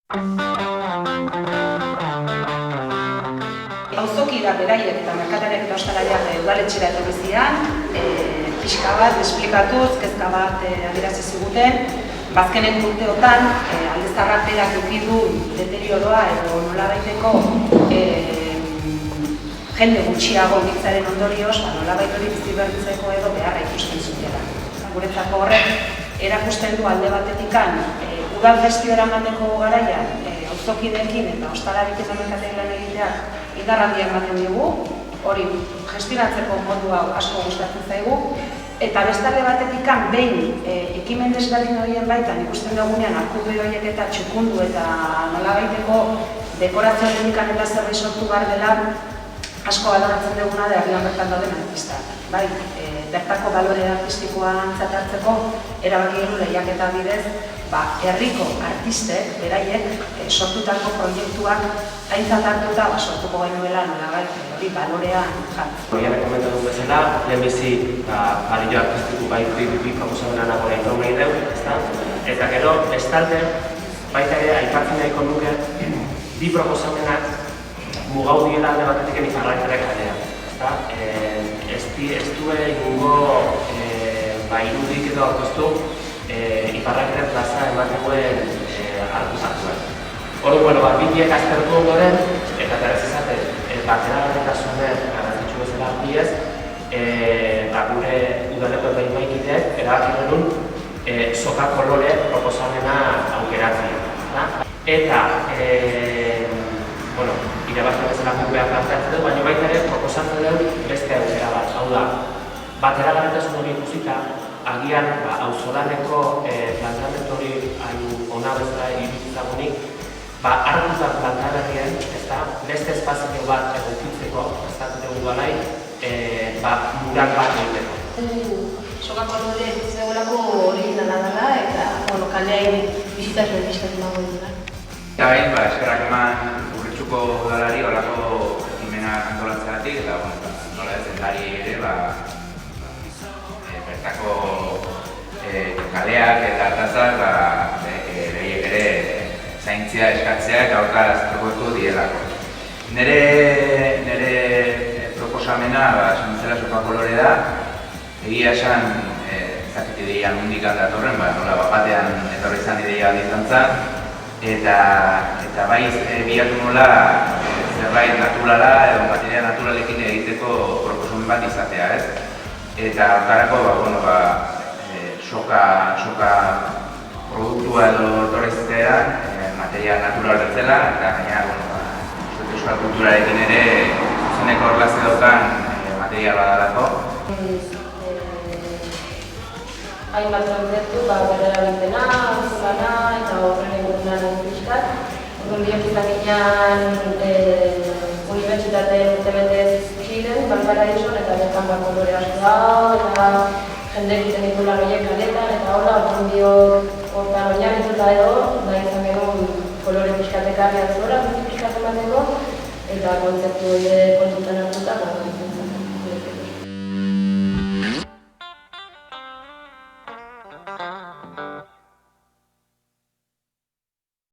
Auzoki da beraiek eta merkatariak eta ostalariak udaletxera etorri ziren, pixka bat, esplikatuz, kezka bat adierazi ziguten. Bazkenen urteotan, Alde Zaharrak berak eduki du deterioroa edo nolabaiteko jende gutxiago biltzaren ondorioz, nolabait hori biziberritzeko edo beharra ikusten zutela. Guretzako horrek erakusten du alde batetikan udal gestio eramateko garaian auzokideekin eta ostalarik eta merkatariak lan egiteak indar handia ematen digu, hori gestionatzeko modu hau asko gustatzen zaigu, eta beste alde batetikan behin ekimen desberdin horien baitan ikusten dugunean arkude horiek eta txukundu eta nolabaiteko dekorazioaren ikan eta zerbait sortu behar dela asko baloratzen duguna da herrian bertan dauden artistak. Bai, bertako balore artistikoa aintzat hartzeko erabaki genuen lehiaketa bidez, herriko artistek, beraiek, sortutako proiektuak aintzat hartuta sortuko genuela nolabait hori balorea jartzen. Horian komentatu bezala, lehenbizi balio artistiko bi proposamena nago nahi dugu, eta gero, bestalde, baita ere aipatzen nahiko nuke, bi proposamenak mugau diela alde batetik iparraldearen kalea. Ez du egungo irudik edo aurkeztu iparraldearen plaza emategoen hartu-zartuen. Hori, bideak aztertu ondoren, eta berez izaten, bateragarritasunen garrantzitsu bezala handiez, gure udaleko epaimaikideek erabaki genuen soka kolore proposamena aukeratzea. Eta, irabazten bezala gukbeak planteatzen dugu, baina baita ere proposatzen dugu beste aukera bat. Hau da, bateragarritasun hori ikusita, agian auzolaneko planteamendu hori ona bezala iruditzagunik, hartutan planteagarrien, beste espazio bat egokitzeko, estatzen dugu balai, mural bat egiteko. Soka kolore zegoelako hori dela eta kaleain bizitazioen bizkatu nago dira. Eta behin, eskerrak eman Urritxuko udalari horako ekimenak antolatzeagatik eta nola ez dendari ere bertako kaleak eta artazak behiek ere zaintzia eskatzea eta horka aztergotu dielako. Nire proposamena esan soka kolore da, egia esan ezakit ideia nondik datorren, nola batean etorri izan ideia izan zen, eta bai bilatu nola zerbait naturala edo materia naturalekin egiteko proposamen bat izatea, ez? Eta hortarako, soka produktua edo etorri zitean materia natural bezala, eta gainera, euskal kulturarekin ere zuzeneko horlazio daukan material badalako. Hainbat kontzeptu, berrerabilpena, auzolana eta horren egunean pixkat. Orduan bihurtzen ginean unibertsitateen urtebetez ziren, Valparaison eta bertan kolore asko da, eta jende egiten ditu lan horiek kaletan, eta orduan hortan oinarrituta edo, da izan genuen kolore pixkatek argi atzora, pixkat emateko, eta kontzeptu horiek kontutan hartuta.